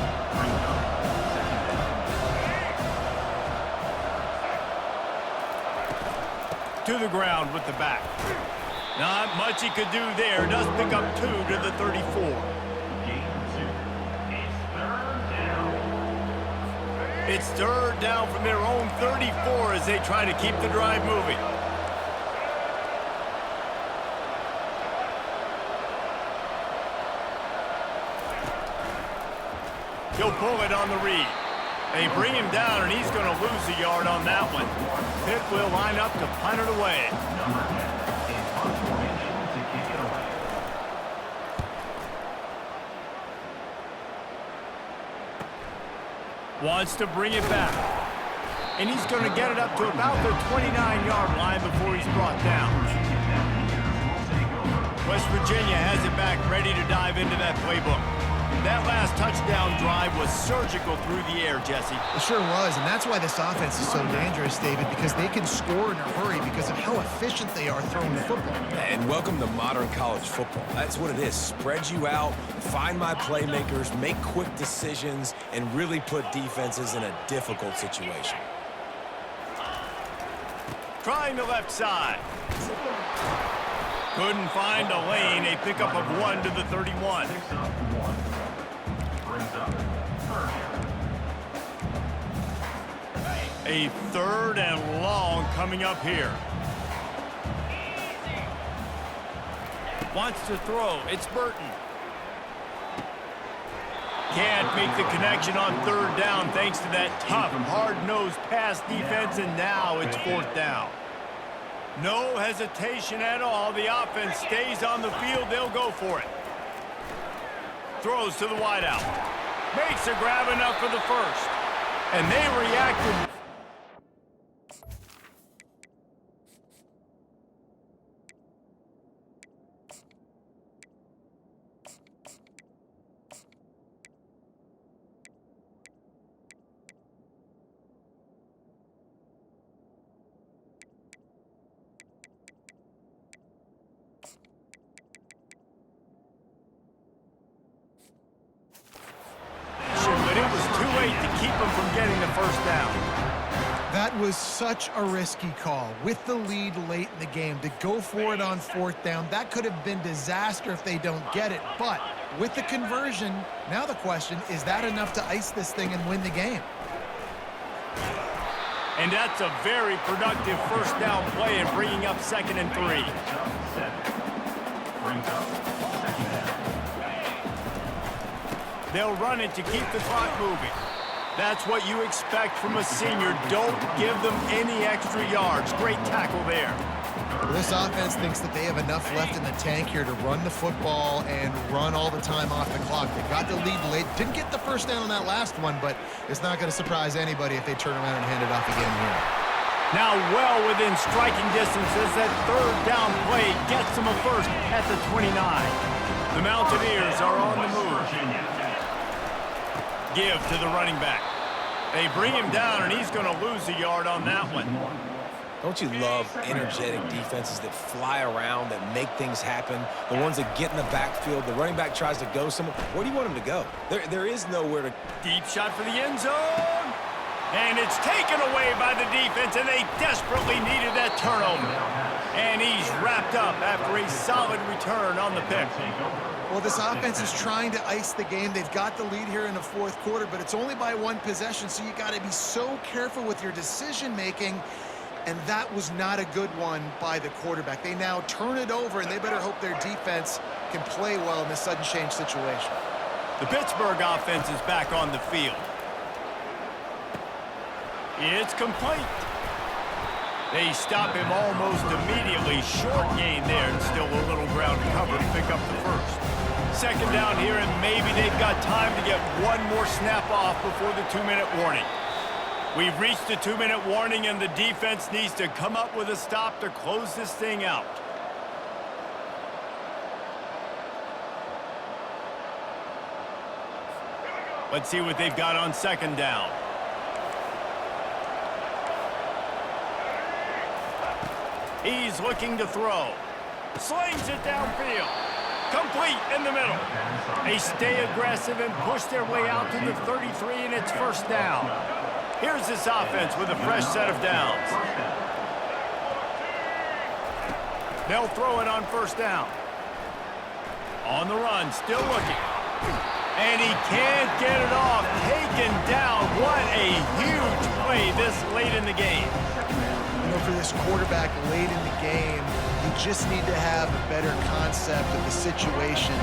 To the ground with the back. Not much he could do there. Does pick up 2 to the 34. It's 3rd down from their own 34 as they try to keep the drive moving. He'll pull it on the read. They bring him down, and he's going to lose a yard on that one. Pitt will line up to punt it away. Wants to bring it back. And he's going to get it up to about the 29-yard line before he's brought down. West Virginia has it back, ready to dive into that playbook. That last touchdown drive was surgical through the air, Jesse. It sure was, and that's why this offense is so dangerous, David, because they can score in a hurry because of how efficient they are throwing the football. And welcome to modern college football. That's what it is. Spread you out, find my playmakers, make quick decisions, and really put defenses in a difficult situation. Trying the left side. Couldn't find a lane. A pickup of 1 to the 31. A 3rd and long coming up here. Wants to throw. It's Burton. Can't make the connection on 3rd down thanks to that tough, hard-nosed pass defense, and now it's 4th down. No hesitation at all. The offense stays on the field. They'll go for it. Throws to the wideout. Makes a grab enough for the 1st. And they reacted. But it was too late to keep them from getting the 1st down. That was such a risky call. With the lead late in the game, to go for it on fourth down, that could have been disaster if they don't get it. But with the conversion, now the question, is that enough to ice this thing and win the game? And that's a very productive first down play and bringing up 2nd and 3. They'll run it to keep the clock moving. That's what you expect from a senior. Don't give them any extra yards. Great tackle there. Well, this offense thinks that they have enough left in the tank here to run the football and run all the time off the clock. They got the lead late. Didn't get the first down on that last one, but it's not going to surprise anybody if they turn around and hand it off again here. Now well within striking distance as that third down play gets them a first at the 29. The Mountaineers are on the move. Give to the running back. They bring him down, and he's going to lose a yard on that one. Don't you love energetic defenses that fly around, that make things happen? The ones that get in the backfield, the running back tries to go somewhere. Where do you want him to go? There is nowhere to... Deep shot for the end zone. And it's taken away by the defense, and they desperately needed that turnover. And he's wrapped up after a solid return on the pick. Well, this offense is trying to ice the game. They've got the lead here in the fourth quarter, but it's only by one possession, so you got to be so careful with your decision-making, and that was not a good one by the quarterback. They now turn it over, and they better hope their defense can play well in this sudden change situation. The Pittsburgh offense is back on the field. It's complete. They stop him almost immediately. Short gain there, and still a little ground to cover to pick up the first. 2nd down here, and maybe they've got time to get one more snap off before the 2-minute warning. We've reached the 2-minute warning, and the defense needs to come up with a stop to close this thing out. Let's see what they've got on 2nd down. He's looking to throw. Slings it downfield. Complete in the middle. They stay aggressive and push their way out to the 33, and it's 1st down. Here's this offense with a fresh set of downs. They'll throw it on 1st down. On the run, still looking. And he can't get it off. Taken down. What a huge play this late in the game. You know, for this quarterback late in the game, you just need to have a better concept of the situation.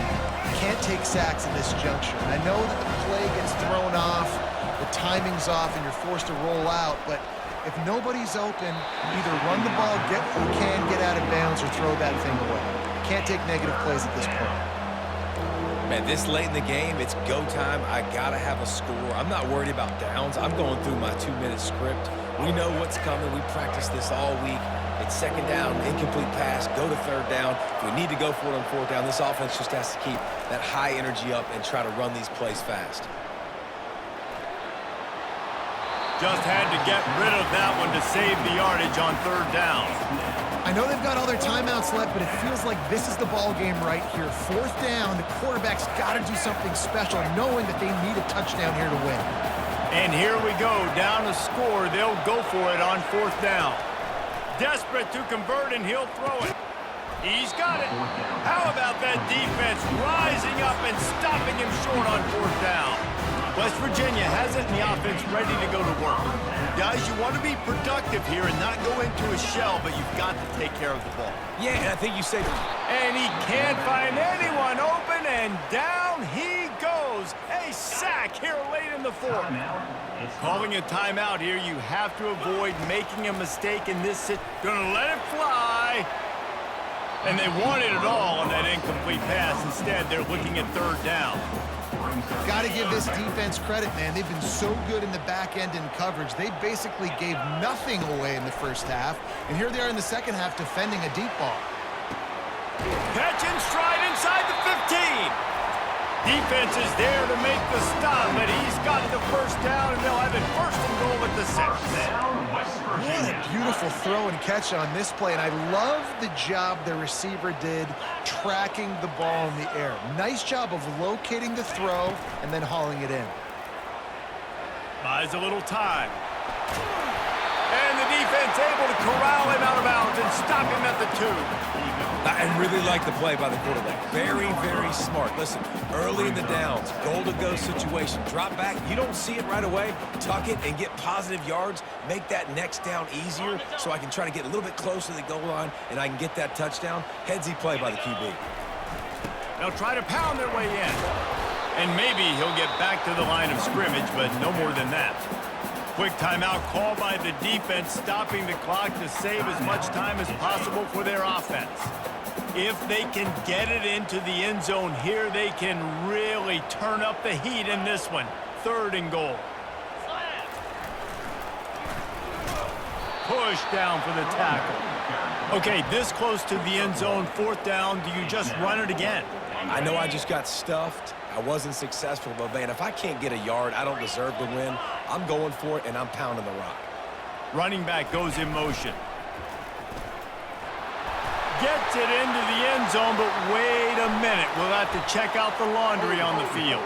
You can't take sacks in this juncture. I know that the play gets thrown off, the timing's off, and you're forced to roll out, but if nobody's open, either run the ball, get what you can, get out of bounds, or throw that thing away. You can't take negative plays at this point. Man, this late in the game, it's go time. I got to have a score. I'm not worried about downs. I'm going through my 2-minute script. We know what's coming. We practiced this all week. It's 2nd down, incomplete pass, go to 3rd down. If we need to go for it on 4th down, this offense just has to keep that high energy up and try to run these plays fast. Just had to get rid of that one to save the yardage on 3rd down. I know they've got all their timeouts left, but it feels like this is the ball game right here. 4th down, the quarterback's got to do something special, knowing that they need a touchdown here to win. And here we go, down to score. They'll go for it on 4th down. Desperate to convert, and he'll throw it. He's got it. How about that defense rising up and stopping him short on 4th down? West Virginia has it, and the offense ready to go to work. Guys, you want to be productive here and not go into a shell, but you've got to take care of the ball. Yeah, and I think you said... And he can't find anyone open, and down he goes. A sack here late in the 4th. Calling a timeout here, you have to avoid making a mistake in this situation. Gonna let it fly. And they wanted it all on that incomplete pass. Instead, they're looking at 3rd down. Got to give this defense credit, man. They've been so good in the back end in coverage. They basically gave nothing away in the 1st half. And here they are in the 2nd half defending a deep ball. Catch in stride inside the 15. Defense is there to make the stop, but he's got the 1st down, and they'll have it 1st and goal at the 6. What a beautiful throw and catch on this play, and I love the job the receiver did tracking the ball in the air. Nice job of locating the throw and then hauling it in. Buys a little time. And the defense able to corral him out of bounds and stop him at the 2. I really like the play by the quarterback. Very, very smart. Listen, early in the downs, goal-to-go situation. Drop back. You don't see it right away. Tuck it and get positive yards. Make that next down easier so I can try to get a little bit closer to the goal line and I can get that touchdown. Headsy play by the QB. They'll try to pound their way in. And maybe he'll get back to the line of scrimmage, but no more than that. Quick timeout called by the defense, stopping the clock to save as much time as possible for their offense. If they can get it into the end zone here, they can really turn up the heat in this one. 3rd and goal. Push down for the tackle. Okay, this close to the end zone, 4th down. Do you just run it again? I know I just got stuffed. I wasn't successful, but man, if I can't get a yard, I don't deserve to win. I'm going for it, and I'm pounding the rock. Running back goes in motion. Gets it into the end zone, but wait a minute. We'll have to check out the laundry on the field.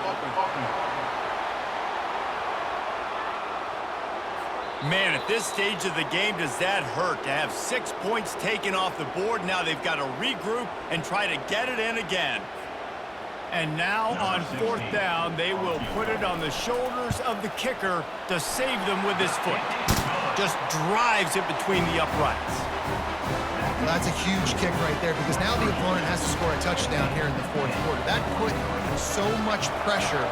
Man, at this stage of the game, does that hurt to have 6 points taken off the board? Now they've got to regroup and try to get it in again. And now on 4th down, they will put it on the shoulders of the kicker to save them with his foot. Just drives it between the uprights. Well, that's a huge kick right there because now the opponent has to score a touchdown here in the 4th quarter. That put so much pressure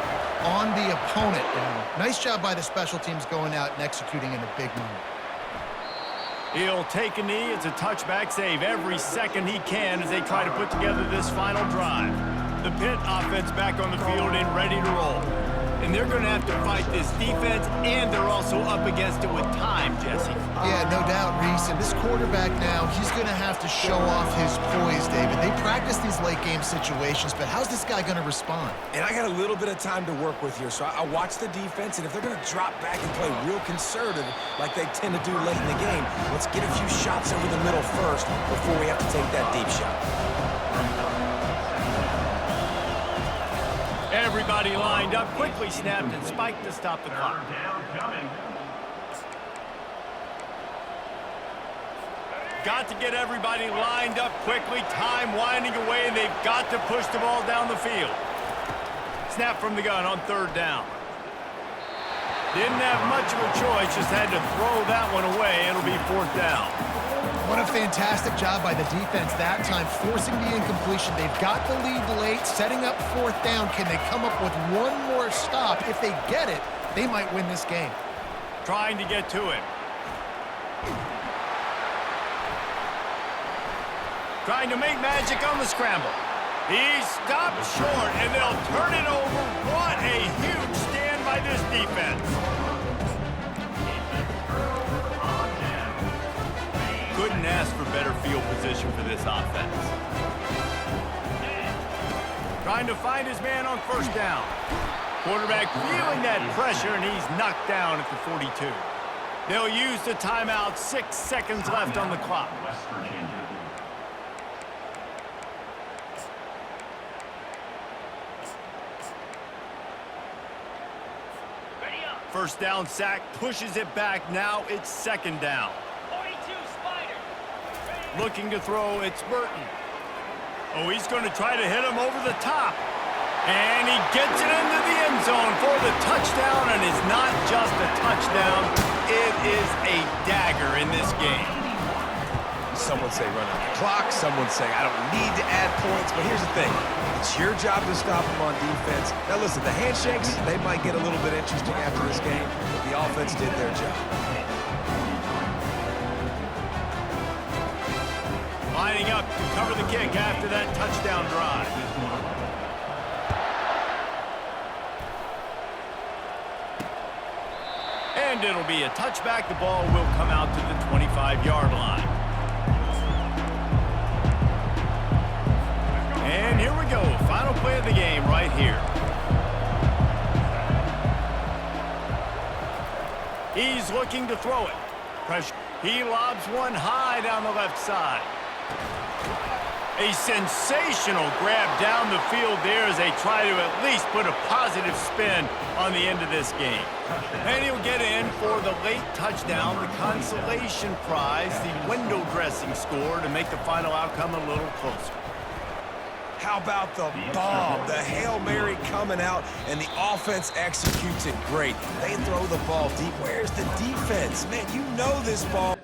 on the opponent. And nice job by the special teams going out and executing in a big moment. He'll take a knee. It's a touchback save every second he can as they try to put together this final drive. The Pitt offense back on the field and ready to roll. And they're going to have to fight this defense, and they're also up against it with time, Jesse. Yeah, no doubt, Reese. And this quarterback now, he's going to have to show off his poise, David. They practice these late-game situations, but how's this guy going to respond? And I got a little bit of time to work with here, so I watch the defense, and if they're going to drop back and play real conservative like they tend to do late in the game, let's get a few shots over the middle first before we have to take that deep shot. Everybody lined up, quickly snapped and spiked to stop the clock. Got to get everybody lined up quickly, time winding away, and they've got to push the ball down the field. Snap from the gun on 3rd down. Didn't have much of a choice, just had to throw that one away. It'll be 4th down. What a fantastic job by the defense that time, forcing the incompletion. They've got the lead late, setting up 4th down. Can they come up with one more stop? If they get it, they might win this game. Trying to get to it. Trying to make magic on the scramble. He stopped short, and they'll turn it over. What a huge stand by this defense. Couldn't ask for better field position for this offense. Trying to find his man on 1st down. Quarterback feeling that pressure, and he's knocked down at the 42. They'll use the timeout. 6 seconds left on the clock. First down sack, pushes it back. Now it's 2nd down. Looking to throw, it's Burton. Oh, he's going to try to hit him over the top. And he gets it into the end zone for the touchdown, and it's not just a touchdown, it is a dagger in this game. Some would say run out the clock, some would say I don't need to add points, but here's the thing. It's your job to stop them on defense. Now listen, the handshakes, they might get a little bit interesting after this game, but the offense did their job. Lining up to cover the kick after that touchdown drive. And it'll be a touchback. The ball will come out to the 25-yard line. And here we go. Final play of the game right here. He's looking to throw it. Pressure. He lobs one high down the left side. A sensational grab down the field there as they try to at least put a positive spin on the end of this game. And he'll get in for the late touchdown, the consolation prize, the window dressing score to make the final outcome a little closer. How about the bomb? The Hail Mary coming out, and the offense executes it great. They throw the ball deep. Where's the defense? Man, you know this ball.